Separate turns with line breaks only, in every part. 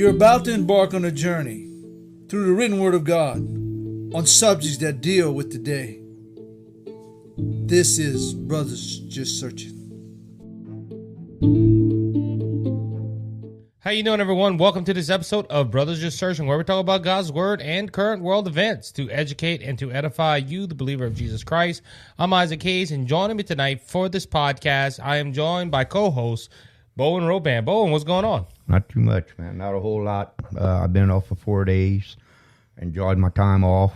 You're about to embark on a journey through the written word of God on subjects that deal with today. This is Brothers Just Searching.
How you doing, everyone? Welcome to this episode of Brothers Just Searching, where we talk about God's Word and current world events to educate and to edify you, the believer of Jesus Christ. I'm Isaac Hayes, and joining me tonight for this podcast, I am joined by co-host Bowen Roban. Bowen, what's going on?
Not too much, man. Not a whole lot. I've been off for 4 days. Enjoyed my time off.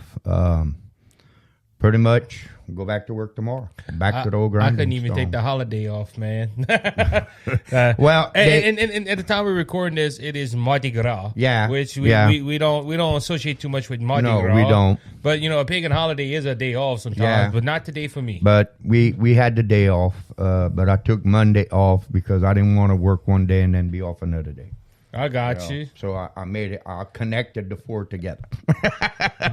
Pretty much go back to work tomorrow. Back to the old grind.
I couldn't even take the holiday off, man.
Well,
and at the time we're recording this, it is Mardi Gras.
Yeah,
which we don't associate too much with Mardi Gras.
No, we don't.
But you know, a pagan holiday is a day off sometimes, but not today for me.
But we had the day off. But I took Monday off because I didn't want to work one day and then be off another day.
I got you.
So I made it. I connected the four together.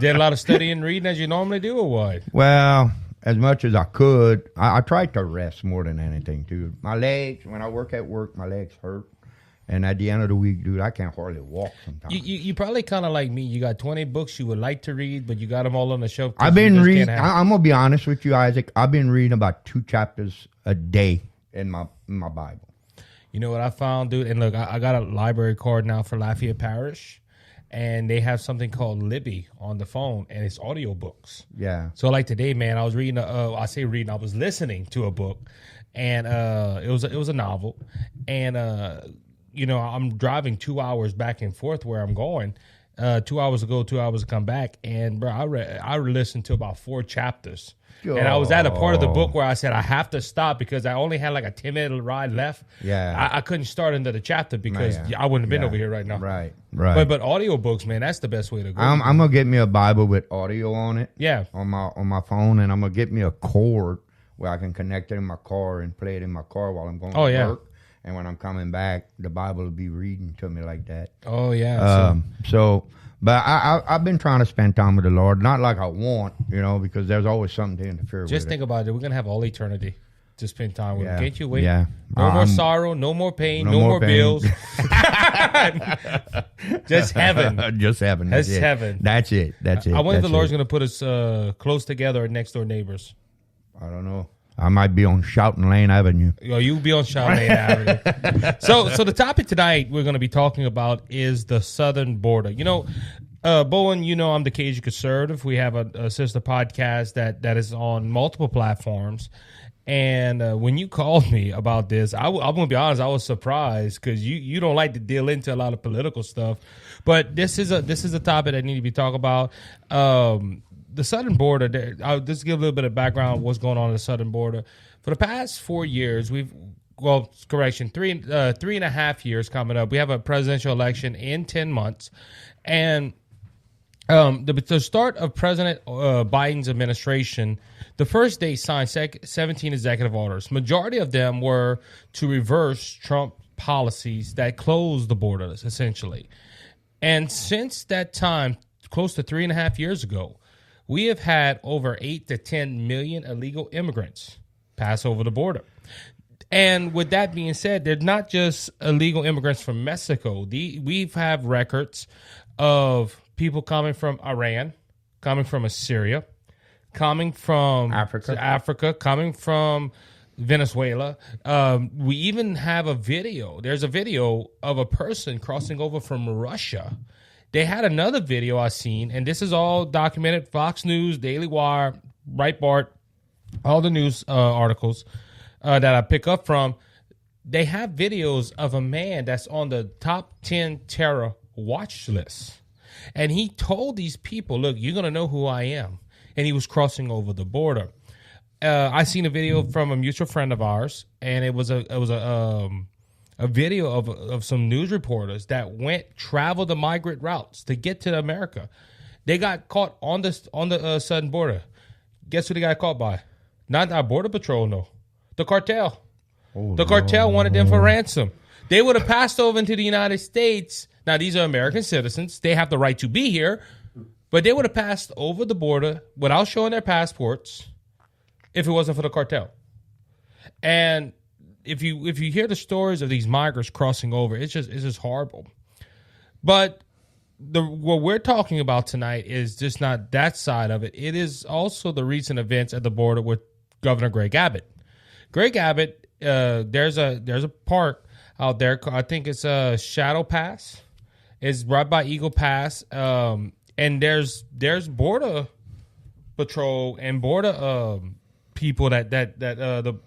Did a lot of studying and reading as you normally do, or what?
Well, as much as I could. I tried to rest more than anything, too. My legs, when I work at work, my legs hurt. And at the end of the week, dude, I can't hardly walk sometimes.
You probably kind of like me. You got 20 books you would like to read, but you got them all on the shelf.
I've been reading. I'm going to be honest with you, Isaac. I've been reading about 2 chapters a day in my Bible.
You know what I found, dude? And look, I got a library card now for Lafayette Parish, and they have something called Libby on the phone, and it's audiobooks.
Yeah.
So like today, man, I was reading. I was listening to a book, and it was a novel, and you know, I'm driving 2 hours back and forth where I'm going. 2 hours to go, 2 hours to come back, and bro, I listened to about 4 chapters. And I was at a part of the book where I said I have to stop because I only had like a 10-minute ride left.
Yeah,
I couldn't start into the chapter because I wouldn't have been over here right now.
Right.
But audiobooks, man, that's the best way to go.
I'm gonna get me a Bible with audio on it.
Yeah,
on my phone, and I'm gonna get me a cord where I can connect it in my car and play it in my car while I'm going to work. And when I'm coming back, the Bible will be reading to me like that.
Oh yeah.
But I've been trying to spend time with the Lord, not like I want, you know, because there's always something to interfere with.
Just think about it. We're going to have all eternity to spend time with Him. Can't you wait?
Yeah.
No more sorrow, no more pain, no more bills. Just heaven.
Just heaven.
That's heaven.
That's it.
I wonder if the Lord's going to put us close together, next door neighbors.
I don't know. I might be on Shouting Lane Avenue.
Oh, you'll be on Shouting Lane Avenue. So the topic tonight we're going to be talking about is the southern border. You know, Bowen, you know I'm the Cajun Conservative. We have a sister podcast that is on multiple platforms. And when you called me about this, I'm going to be honest, I was surprised because you don't like to deal into a lot of political stuff. But this is a topic that need to be talked about. The southern border, I'll just give a little bit of background on what's going on in the southern border. For the past 4 years, 3.5 years coming up, we have a presidential election in 10 months. And the start of President Biden's administration, the first day signed 17 executive orders. Majority of them were to reverse Trump policies that closed the borders, essentially. And since that time, close to 3.5 years ago, we have had over 8 to 10 million illegal immigrants pass over the border. And with that being said, they're not just illegal immigrants from Mexico. We have records of people coming from Iran, coming from Assyria, coming from Africa, coming from Venezuela. We even have a video. There's a video of a person crossing over from Russia. They had another video I seen, and this is all documented. Fox News, Daily Wire, Breitbart, all the news articles that I pick up from. They have videos of a man that's on the top 10 terror watch list. And he told these people, look, you're going to know who I am. And he was crossing over the border. I seen a video from a mutual friend of ours, and it was a video of some news reporters that traveled the migrant routes to get to America. They got caught on the southern border. Guess who they got caught by? Not our border patrol, no. The cartel. Oh, the cartel wanted them for ransom. They would have passed over into the United States. Now, these are American citizens. They have the right to be here. But they would have passed over the border without showing their passports if it wasn't for the cartel. And if you hear the stories of these migrants crossing over, it's just horrible. But what we're talking about tonight is just not that side of it. It is also the recent events at the border with Governor Greg Abbott. Greg Abbott, there's a park out there. I think it's a Shadow Pass. It's right by Eagle Pass, and there's border patrol and border people the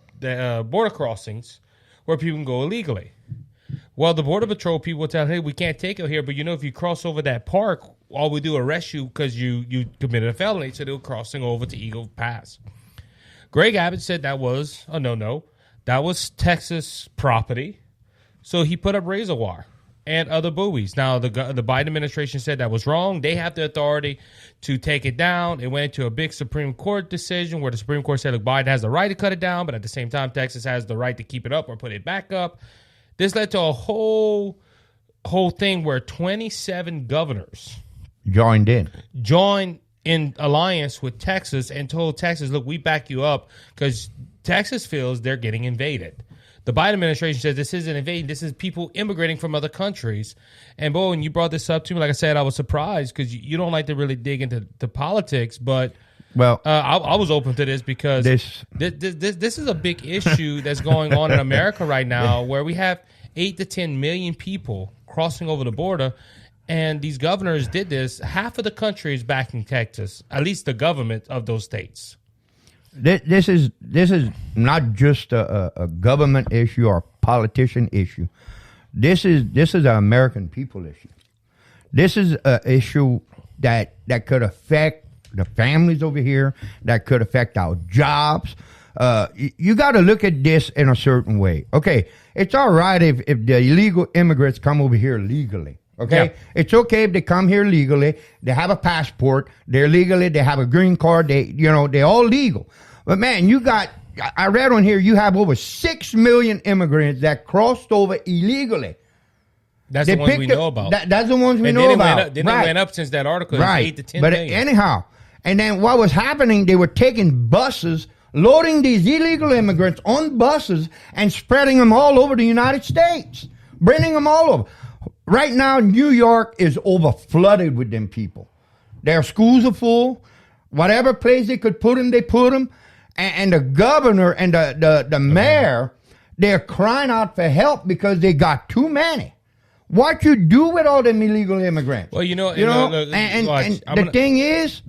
border crossings where people can go illegally. Well, the border patrol people tell, hey, we can't take you here, but if you cross over that park, all we do is arrest you because you committed a felony, so they're crossing over to Eagle Pass. Greg Abbott said that was a no-no. That was Texas property, so he put up razor wire and other buoys. Now, the Biden administration said that was wrong. They have the authority to take it down. It went to a big Supreme Court decision where the Supreme Court said, look, Biden has the right to cut it down, but at the same time, Texas has the right to keep it up or put it back up. This led to a whole thing where 27 governors
joined
in alliance with Texas and told Texas, look, we back you up because Texas feels they're getting invaded. The Biden administration says this isn't invading. This is people immigrating from other countries. And, Bo, when you brought this up to me, like I said, I was surprised because you don't like to really dig into politics. But I was open to this because this is a big issue that's going on in America right now where we have 8 to 10 million people crossing over the border. And these governors did this. Half of the country is backing Texas, at least the government of those states.
This is not just a government issue or a politician issue. This is an American people issue. This is an issue that could affect the families over here, that could affect our jobs. You got to look at this in a certain way. Okay, it's all right if the illegal immigrants come over here legally. Okay, It's okay if they come here legally. They have a passport. They're legally. They have a green card. They're all legal. But man, I read on here you have over 6 million immigrants that crossed over illegally.
That's the ones we know about.
That's the ones we know about.
Then it went up since that article.
Right.
8 to 10
but
million.
anyhow, and then what was happening? They were taking buses, loading these illegal immigrants on buses, and spreading them all over the United States, bringing them all over. Right now, New York is over flooded with them people. Their schools are full. Whatever place they could put them, they put them. And the governor and the mayor, they're crying out for help because they got too many. What you do with all them illegal immigrants?
Well,
the thing is,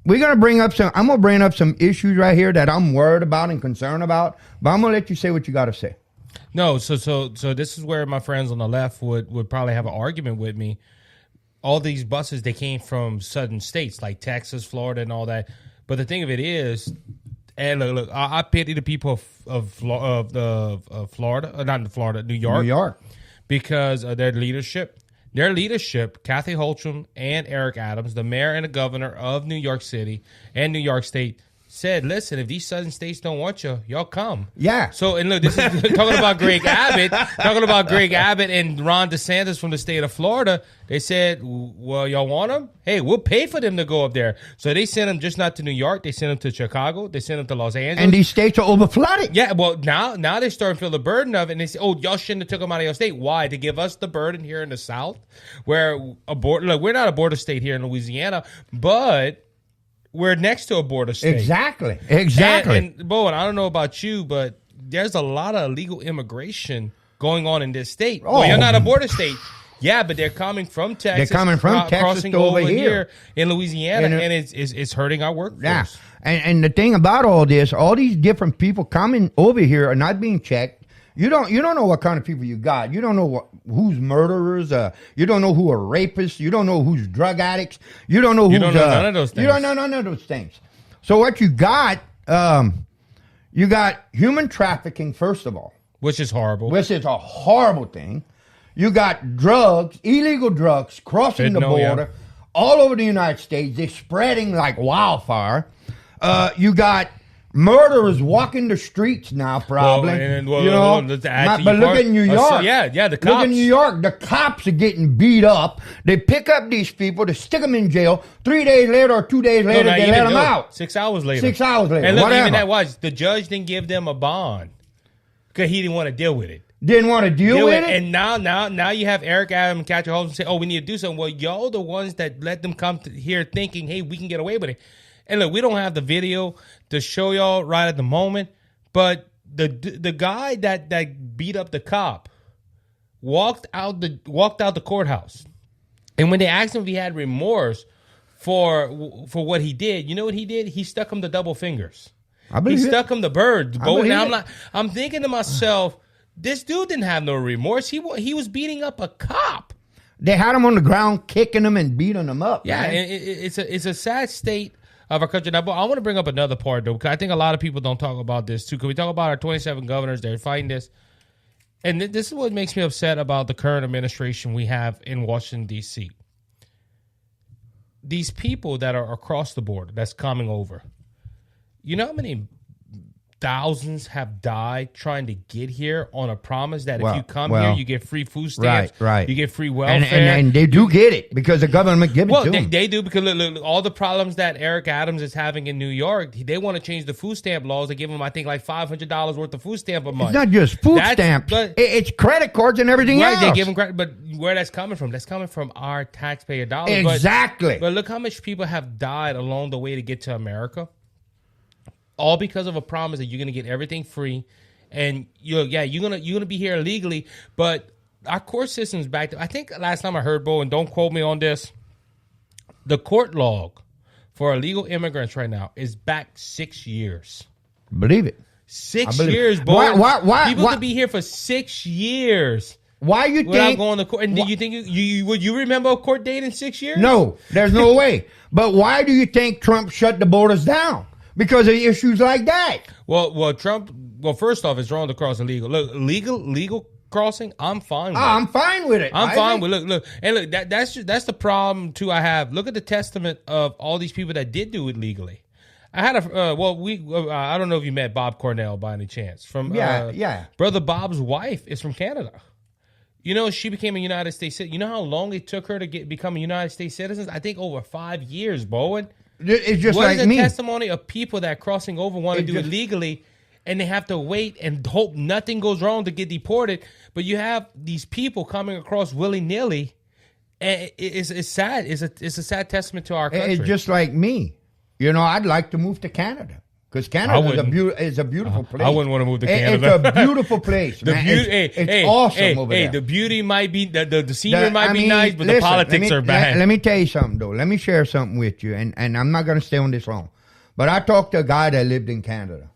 I'm gonna bring up some issues right here that I'm worried about and concerned about. But I'm gonna let you say what you got to say.
No, so this is where my friends on the left would probably have an argument with me. All these buses, they came from southern states like Texas, Florida, and all that. But the thing of it is, and look, I pity the people of Florida, not in Florida, New York, because of their leadership. Their leadership, Kathy Hochul and Eric Adams, the mayor and the governor of New York City and New York State, said, listen, if these southern states don't want you, y'all come.
Yeah.
So, and look, this is talking about Greg Abbott and Ron DeSantis from the state of Florida. They said, well, y'all want them? Hey, we'll pay for them to go up there. So they sent them just not to New York. They sent them to Chicago. They sent them to Los Angeles.
And these states are overflooded.
Yeah, well, now they're starting to feel the burden of it. And they say, oh, y'all shouldn't have took them out of your state. Why? To give us the burden here in the South? Where, look, we're not a border state here in Louisiana, but we're next to a border state.
Exactly.
And Bowen, I don't know about you, but there's a lot of illegal immigration going on in this state.
Oh.
Well, you're not a border state. Yeah, but they're coming from Texas.
They're coming from Texas
crossing
to over
here in Louisiana, and
it's
it's hurting our workforce.
Yeah. And the thing about all this, all these different people coming over here are not being checked. You don't know what kind of people you got. You don't know who's murderers. You don't know who are rapists. You don't know who's drug addicts. You don't know who's.
You don't know none of those things.
You don't know none of those things. So what you got human trafficking, first of all.
Which is horrible.
Which is a horrible thing. You got drugs, illegal drugs, crossing the border all over the United States. They're spreading like wildfire. You got murderers walking the streets now, probably. Look at New York.
The cops.
Look at New York. The cops are getting beat up. They pick up these people, they stick them in jail. 3 days later or 2 days later, they let them out.
6 hours later.
6 hours later.
And look,
whatever.
even that was, the judge didn't give them a bond. because he didn't want to deal with it.
Didn't want to deal with it?
And now you have Eric Adams and Catcher Holmes say, oh, we need to do something. Well, y'all the ones that let them come to here thinking, hey, we can get away with it. And look, we don't have the video to show y'all right at the moment, but the guy that beat up the cop walked out the courthouse. And when they asked him if he had remorse for what he did, you know what he did? He stuck him the double fingers. He stuck him the birds. Now I'm thinking to myself, this dude didn't have no remorse. He was beating up a cop.
They had him on the ground, kicking him and beating him up.
Yeah,
man.
it's a sad state of our country. Now, I want to bring up another part, though, because I think a lot of people don't talk about this, too. Because we talk about our 27 governors, they're fighting this. And this is what makes me upset about the current administration we have in Washington, D.C. These people that are across the border that's coming over, you know how many thousands have died trying to get here on a promise that if you come here, you get free food stamps,
right.
You get free welfare.
And they do get it because the government gives it to them.
They do because look, all the problems that Eric Adams is having in New York, they want to change the food stamp laws. They give them, I think, like $500 worth of food stamp a month.
It's not just food stamps. It's credit cards and everything else.
They give them credit, but where that's coming from? That's coming from our taxpayer dollars.
Exactly.
But look how much people have died along the way to get to America. All because of a promise that you're gonna get everything free, and you're gonna be here illegally. But our court system's back. I think last time I heard, Bo, and don't quote me on this, the court log for illegal immigrants right now is back 6 years.
Believe it.
6 years, Bo.
Why?
People could be here for 6 years.
Why you
without
think
going to court? And do you think would you remember a court date in 6 years?
No, there's no way. But why do you think Trump shut the borders down? Because of issues like that.
Well, Trump. Well, first off, it's wrong to cross illegal. Look, legal crossing. I'm fine with.
I'm fine with it.
I'm fine with. Look, and look. That's the problem too. I have. Look at the testament of all these people that did do it legally. I had a. I don't know if you met Bob Cornell by any chance. From Brother Bob's wife is from Canada. You know, she became a United States citizen. You know how long it took her to become a United States citizen? I think over 5 years, Bowen.
It's just
what
like
is a
me.
testimony of people that crossing over want to do it legally, and they have to wait and hope nothing goes wrong to get deported. But you have these people coming across willy nilly, and it's sad. It's a sad testament to our country.
It's just like me. You know, I'd like to move to Canada. Because Canada is a beautiful place.
I wouldn't want to move to Canada.
It's a beautiful place, man. It's awesome over there.
The beauty might be, the scenery might be nice, but the politics are bad.
Let me tell you something, though. Let me share something with you, and I'm not going to stay on this long. But I talked to a guy that lived in Canada.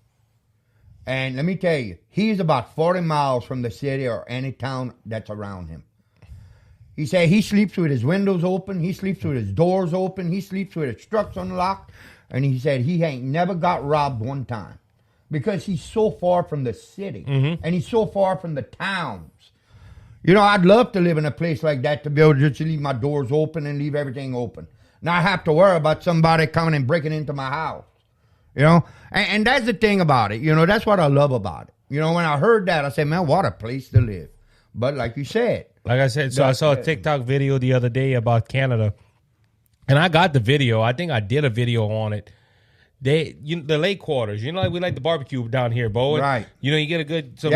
And let me tell you, he's about 40 miles from the city or any town that's around him. He said he sleeps with his windows open. He sleeps with his doors open. He sleeps with his trucks unlocked. And he said he ain't never got robbed one time because he's so far from the city and he's so far from the towns. You know, I'd love to live in a place like that to be able to just leave my doors open and leave everything open. Now I have to worry about somebody coming and breaking into my house. You know, and that's the thing about it. You know, that's what I love about it. You know, when I heard that, I said, man, what a place to live. But like you said.
Like I said, so I saw a TikTok video the other day about Canada. And I got the video. I think I did a video on it. The lake quarters. You know, like we like the barbecue down here, Bo.
Right.
You know, you get a good some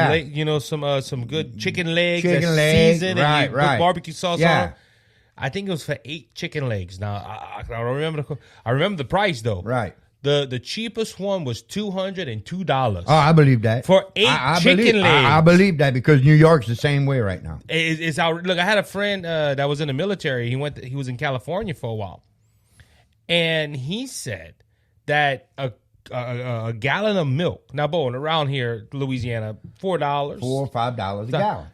good chicken legs, seasoned,
right,
and you put barbecue sauce on. I think it was for 8 chicken legs. Now I don't remember. I remember the price though.
Right.
The cheapest one was $202.
Oh, I believe that.
For 8 chicken legs.
I believe that because New York's the same way right now.
It's out. Look, I had a friend that was in the military. He was in California for a while, and he said that a gallon of milk. Now, Bowen, around here, Louisiana, $4,
$4 or $5 a gallon.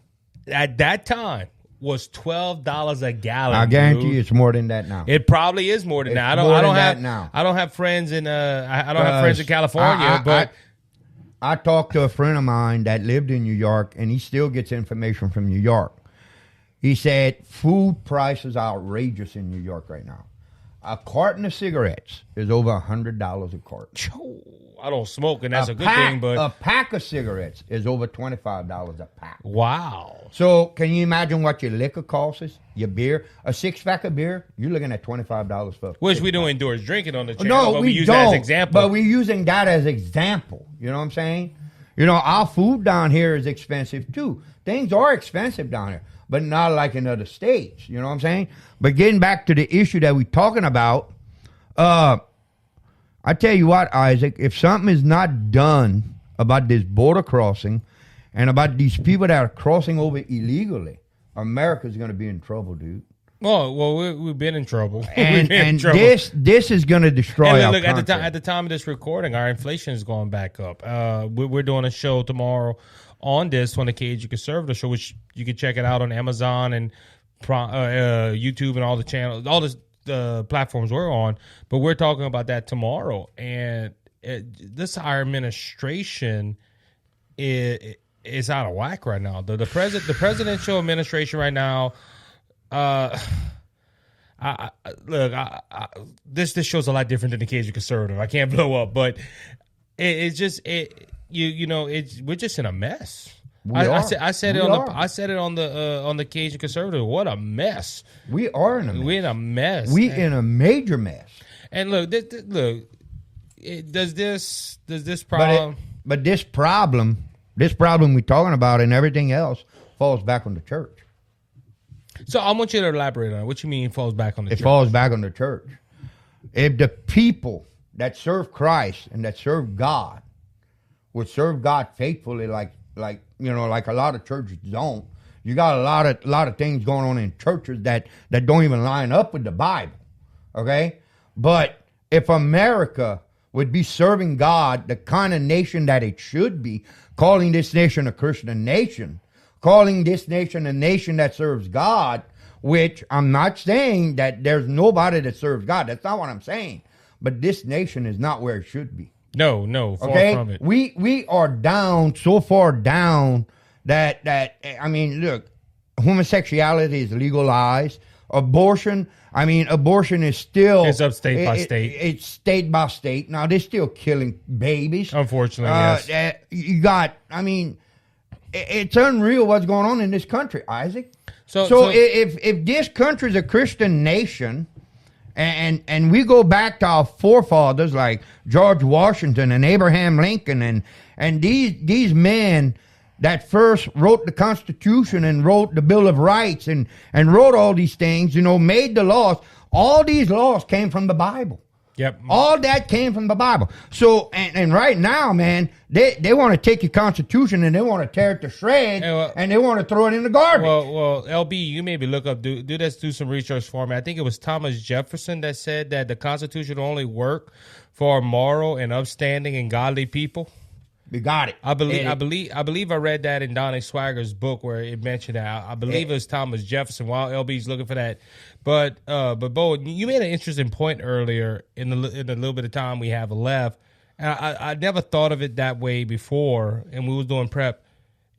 At that time, was $12 a gallon.
I guarantee you, it's more than that now.
It probably is more than that. I don't have friends in California, but
I talked to a friend of mine that lived in New York, and he still gets information from New York. He said food prices are outrageous in New York right now. A carton of cigarettes is over $100 a carton.
I don't smoke, and that's a good thing. But
a pack of cigarettes is over $25 a pack.
Wow!
So can you imagine what your liquor costs? Your beer, a 6-pack of beer, you're looking at $25 for.
Which we don't endorse drinking on the channel.
No,
but
we
use
don't.
that as example.
But we're using that as example. You know what I'm saying? You know, our food down here is expensive too. Things are expensive down here, but not like in other states. You know what I'm saying? But getting back to the issue that we're talking about, I tell you what, Isaac, if something is not done about this border crossing and about these people that are crossing over illegally, America's going to be in trouble, dude.
Well, we've been in trouble.
And this is going to destroy our
look,
country.
at the time of this recording, our inflation is going back up. We're doing a show tomorrow on this on the Cajun Conservative Show, which you can check it out on Amazon and YouTube and all the channels, all the platforms we're on. But we're talking about that tomorrow, and our administration is out of whack right now. The presidential administration right now. This shows a lot different than the Cajun Conservative. I can't blow up, but we're just in a mess. I said it on the Cajun Conservative. What a mess!
We are in a mess.
We're in a mess.
We're in a major mess.
And look, does this problem?
But this problem we're talking about and everything else falls back on the church.
So I want you to elaborate on it. What you mean it falls back on the church?
It falls back on the church. If the people that serve Christ and that serve God would serve God faithfully, like a lot of churches don't, you got a lot of things going on in churches that don't even line up with the Bible. Okay? But if America would be serving God, the kind of nation that it should be, calling this nation a Christian nation, calling this nation a nation that serves God, which I'm not saying that there's nobody that serves God. That's not what I'm saying. But this nation is not where it should be.
No, far from it.
We are down, so far down that I mean, look, homosexuality is legalized. Abortion is still...
It's up state by state.
It's state by state. Now, they're still killing babies.
Unfortunately, yes.
You got, it's unreal what's going on in this country, Isaac. So if this country is a Christian nation, and we go back to our forefathers like George Washington and Abraham Lincoln and these men that first wrote the Constitution and wrote the Bill of Rights and wrote all these things, made the laws. All these laws came from the Bible.
Yep.
All that came from the Bible. So, and right now, man, they want to take your Constitution and they want to tear it to shreds and they want to throw it in the garbage.
Well, LB, you maybe look up, do some research for me. I think it was Thomas Jefferson that said that the Constitution only work for moral and upstanding and godly people.
We got it.
I believe I read that in Donnie Swagger's book where it mentioned that. I believe it was Thomas Jefferson. While LB's looking for that, but Bo, you made an interesting point earlier in the little bit of time we have left, and I never thought of it that way before. And we was doing prep.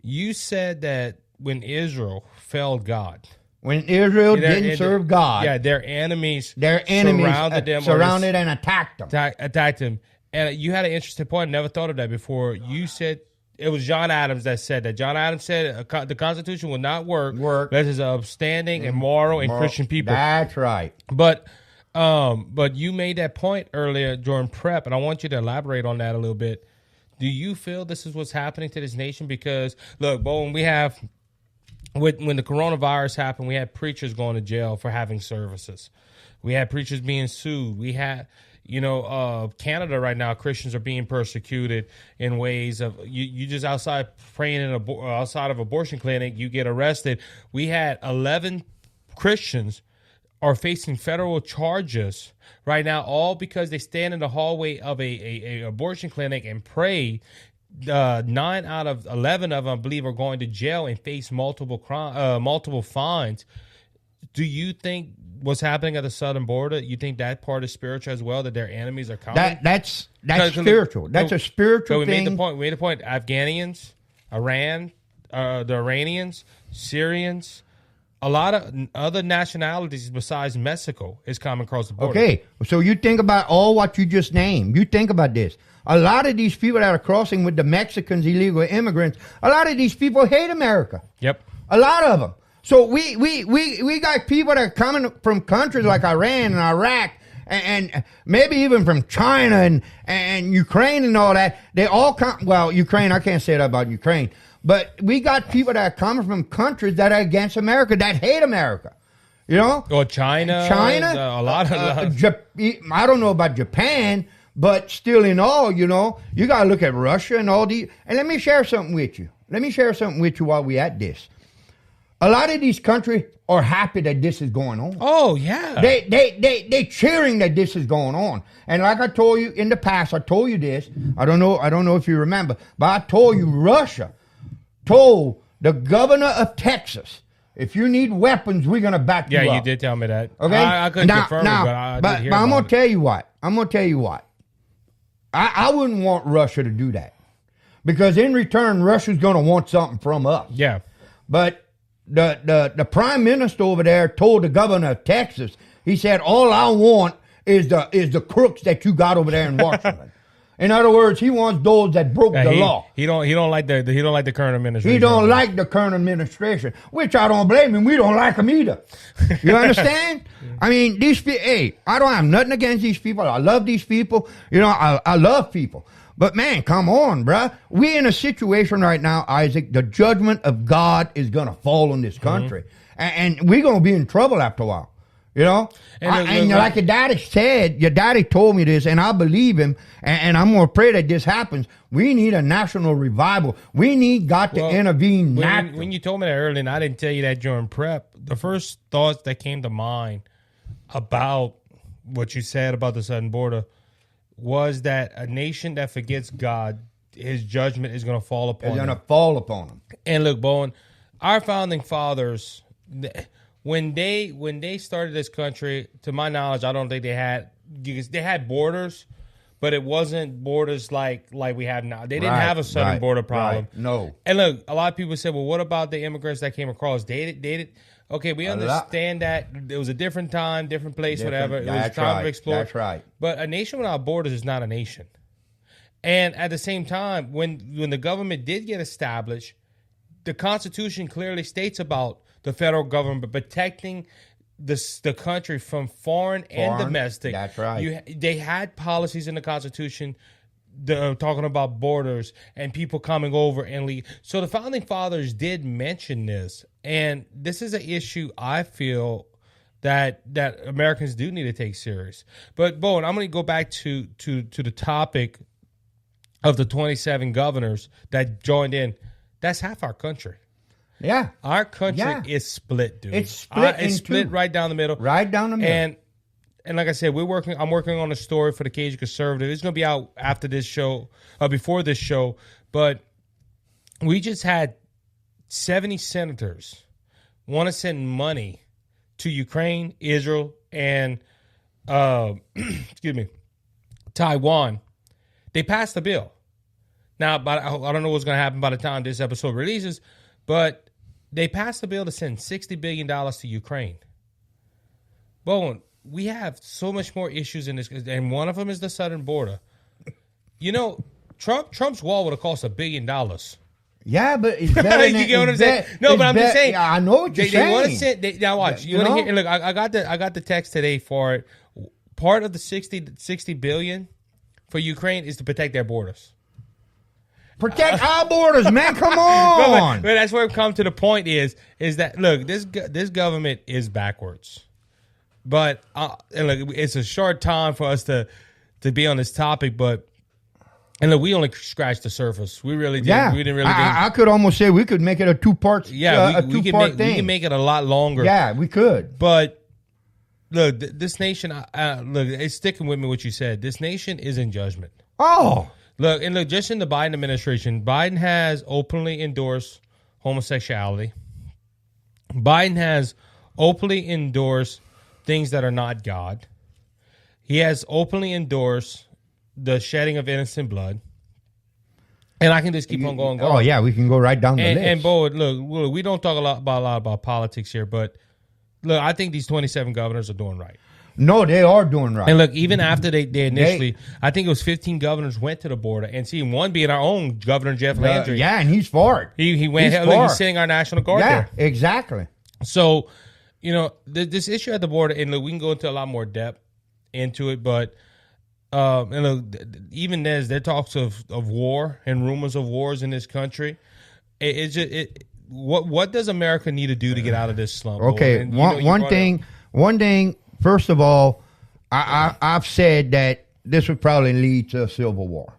You said that when Israel failed God,
when Israel didn't serve God,
their enemies
surrounded and attacked them.
Attacked them. And you had an interesting point. I never thought of that before. You said it was John Adams that said that. John Adams said the Constitution will not work unless it's upstanding and moral and Christian people.
That's right.
But you made that point earlier during prep, and I want you to elaborate on that a little bit. Do you feel this is what's happening to this nation? Because look, Bo, when the coronavirus happened, we had preachers going to jail for having services. We had preachers being sued. We had. Canada right now, Christians are being persecuted in ways of you just outside praying outside of abortion clinic, you get arrested. We had 11 Christians are facing federal charges right now, all because they stand in the hallway of a abortion clinic and pray. 9 out of 11 of them, I believe, are going to jail and face multiple fines. Do you think what's happening at the southern border, you think that part is spiritual as well, that their enemies are coming?
That's spiritual. That's a spiritual thing.
We made the point. Afghanians, Iran, the Iranians, Syrians, a lot of other nationalities besides Mexico is coming across the border.
Okay, so you think about all what you just named. You think about this. A lot of these people that are crossing with the Mexicans, illegal immigrants, a lot of these people hate America.
Yep.
A lot of them. So we got people that are coming from countries like Iran and Iraq and maybe even from China and Ukraine and all that. They all come. Well, Ukraine, I can't say that about Ukraine, but we got people that are coming from countries that are against America, that hate America. You know,
or China, a lot of.
I don't know about Japan, but still, in all, you know, you got to look at Russia and all these. And let me share something with you. While we at this. A lot of these countries are happy that this is going on.
Oh yeah,
they cheering that this is going on. And like I told you in the past, I told you this. I don't know if you remember, but I told you Russia told the governor of Texas, if you need weapons, we're gonna back you up.
Yeah, you did tell me that.
Okay,
I couldn't confirm it, but
I'm gonna tell you what. I wouldn't want Russia to do that, because in return, Russia's gonna want something from us.
Yeah,
but. The prime minister over there told the governor of Texas, he said, all I want is the crooks that you got over there in Washington. In other words, he wants those that broke the law.
He don't like the current administration.
He don't like the current administration, which I don't blame him. We don't like him either. You understand? I mean, these people. Hey, I don't have nothing against these people. I love these people. You know, I love people. But man, come on, bruh. We're in a situation right now, Isaac. The judgment of God is going to fall on this country. And we're going to be in trouble after a while. You know? And like your daddy said, your daddy told me this, and I believe him, and I'm going to pray that this happens. We need a national revival. We need God to intervene now.
When you told me that earlier, and I didn't tell you that during prep, the first thoughts that came to mind about what you said about the southern border was that a nation that forgets God, his judgment is going to fall upon them.
It's going to fall upon them.
And look, Bowen, our founding fathers, when they started this country, to my knowledge, I don't think they had borders, but it wasn't borders like we have now. They didn't have a southern border problem.
Right. No.
And look, a lot of people said, well, what about the immigrants that came across? Okay, we understand that it was a different time, different place, whatever. It was time to explore.
That's right.
But a nation without borders is not a nation. And at the same time, when the government did get established, the Constitution clearly states about the federal government protecting the country from foreign and domestic.
That's right.
They had policies in the Constitution talking about borders and people coming over and leave. So the founding fathers did mention this, and this is an issue I feel that Americans do need to take serious. But Bowen, I'm going to go back to the topic of the 27 governors that joined in. That's half our country.
Yeah,
our country is split, dude.
It's split.
It's split right down the middle.
Right down the middle.
And like I said, I'm working on a story for the Cajun Conservative. It's going to be out after this show, before this show. But we just had 70 senators want to send money to Ukraine, Israel, and Taiwan. They passed the bill. Now, but I don't know what's going to happen by the time this episode releases, but they passed the bill to send $60 billion to Ukraine. Bowen, we have so much more issues in this, and one of them is the southern border. You know, Trump's wall would have cost $1 billion.
Yeah, but it's better.
You get what I'm saying? No, but I'm just saying.
Yeah, I know what you're saying.
They want to send. Now watch. You want to hear? Look, I got the text today for it. Part of the 60 billion for Ukraine is to protect their borders.
Protect our borders, man. Come on.
But that's where I've come to the point is that look, this government is backwards. But and look, it's a short time for us to be on this topic, but and look, we only scratched the surface. We really did.
Yeah,
we didn't really.
I could almost say we could make it a two-part.
Yeah,
we
can make it a lot longer.
Yeah, we could.
But look, this nation. Look, it's sticking with me what you said. This nation is in judgment.
Oh,
look, just in the Biden administration, Biden has openly endorsed homosexuality. Biden has openly endorsed things that are not God. He has openly endorsed the shedding of innocent blood. And I can just keep on going.
Oh, yeah, we can go right down the list.
And, Bo, look, we don't talk a lot about politics here, but look, I think these 27 governors are doing right.
No, they are doing right.
And look, even after they initially, I think it was 15 governors went to the border, and see one being our own Governor Jeff Landry.
Yeah, and he's for it.
He went. He's sending our National Guard there.
Yeah, exactly.
So, you know, this issue at the border, and look, we can go into a lot more depth, into it, but even as there talks of war and rumors of wars in this country, what does America need to do to get out of this slump?
Okay,
and,
one thing. First of all, I've said that this would probably lead to a civil war.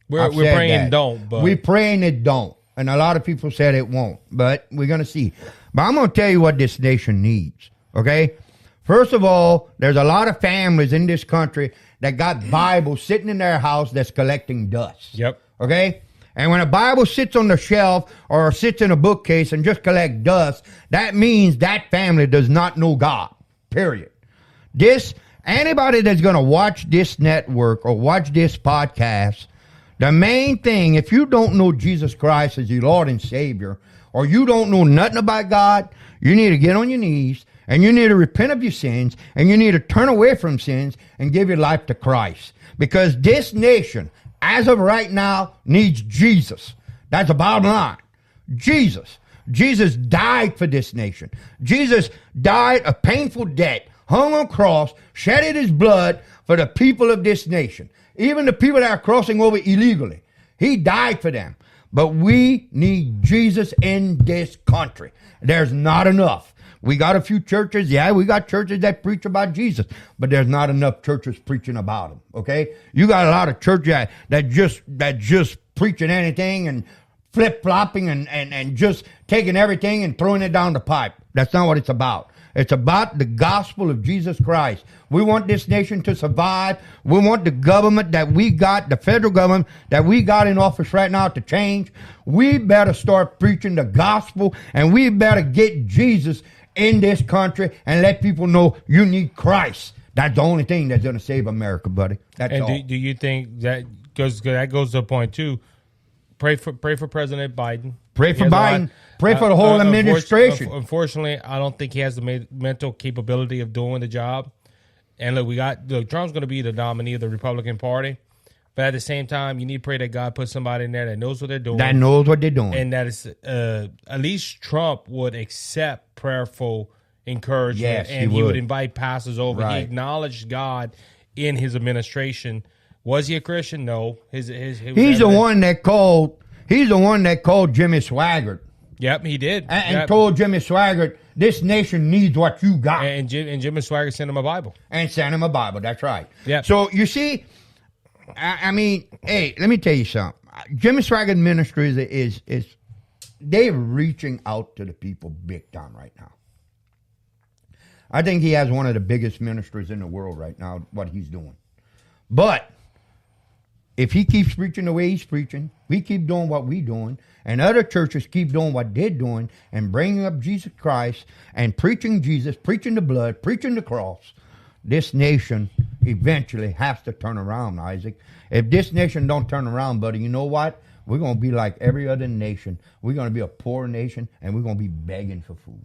We're praying it don't, but
we're praying it don't, and a lot of people said it won't, but we're gonna see. But I'm gonna tell you what this nation needs. Okay, first of all, there's a lot of families in this country that got Bibles sitting in their house that's collecting dust.
Yep.
Okay. And when a Bible sits on the shelf or sits in a bookcase and just collect dust, that means that family does not know God. Period. Anybody that's going to watch this network or watch this podcast, the main thing, if you don't know Jesus Christ as your Lord and Savior, or you don't know nothing about God, you need to get on your knees and you need to repent of your sins and you need to turn away from sins and give your life to Christ. Because this nation, as of right now, needs Jesus. That's the bottom line. Jesus. Jesus died for this nation. Jesus died a painful death, hung on a cross, shedded his blood for the people of this nation. Even the people that are crossing over illegally. He died for them. But we need Jesus in this country. There's not enough. We got a few churches. Yeah, we got churches that preach about Jesus, but there's not enough churches preaching about him. Okay, you got a lot of churches that just preaching anything and flip flopping and just taking everything and throwing it down the pipe. That's not what it's about. It's about the gospel of Jesus Christ. We want this nation to survive. We want the government that we got, the federal government that we got in office right now to change. We better start preaching the gospel, and we better get Jesus in this country and let people know you need Christ. That's the only thing that's going to save America, buddy. That's all.
And do you think that goes to the point too? Pray for President Biden.
Pray for Biden. Pray for the whole administration.
Unfortunately, I don't think he has the mental capability of doing the job. And look, Trump's going to be the nominee of the Republican Party. But at the same time, you need to pray that God puts somebody in there that knows what they're doing.
That knows what they're doing.
And that is, at least Trump would accept prayerful encouragement.
Yes,
and he would invite pastors over.
Right.
He acknowledged God in his administration. Was he a Christian? No. He's the one that called
Jimmy Swaggart.
Yep, he did.
And told Jimmy Swaggart, this nation needs what you got.
And Jimmy Swaggart sent him a Bible.
That's right.
Yeah.
So you see, I mean, hey, let me tell you something. Jimmy Swaggart Ministries is they're reaching out to the people big time right now. I think he has one of the biggest ministries in the world right now, what he's doing. But if he keeps preaching the way he's preaching, we keep doing what we're doing, and other churches keep doing what they're doing and bringing up Jesus Christ and preaching Jesus, preaching the blood, preaching the cross, this nation eventually has to turn around, Isaac. If this nation don't turn around, buddy, you know what? We're going to be like every other nation. We're going to be a poor nation, and we're going to be begging for food.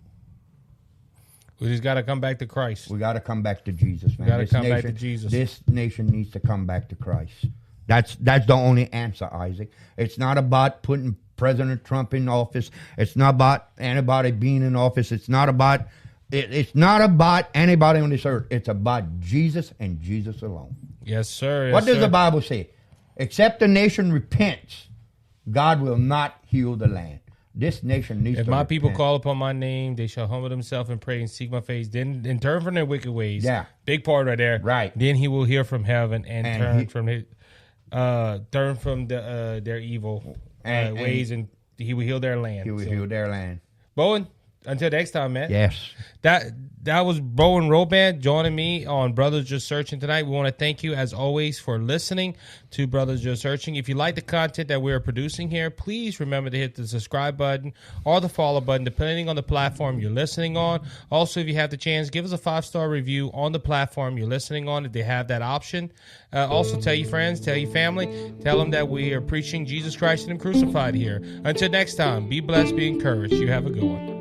We just got to come back to Christ.
We got to come back to Jesus, man.
We got to come back to Jesus.
This nation needs to come back to Christ. That's the only answer, Isaac. It's not about putting President Trump in office. It's not about anybody being in office. It's not about anybody on this earth. It's about Jesus and Jesus alone.
Yes, sir.
What does the Bible say? Except the nation repents, God will not heal the land. This nation needs to repent.
If my people call upon my name, they shall humble themselves and pray and seek my face, then turn from their wicked ways.
Yeah.
Big part right there.
Right.
Then he will hear from heaven and turn from their evil ways, and he will heal their land.
He will heal their land.
Bowen, until next time, man.
Yes.
That was Bowen Roban joining me on Brothers Just Searching tonight. We want to thank you, as always, for listening to Brothers Just Searching. If you like the content that we're producing here, please remember to hit the subscribe button or the follow button, depending on the platform you're listening on. Also, if you have the chance, give us a 5-star review on the platform you're listening on if they have that option. Also, tell your friends, tell your family, tell them that we are preaching Jesus Christ and Him crucified here. Until next time, be blessed, be encouraged. You have a good one.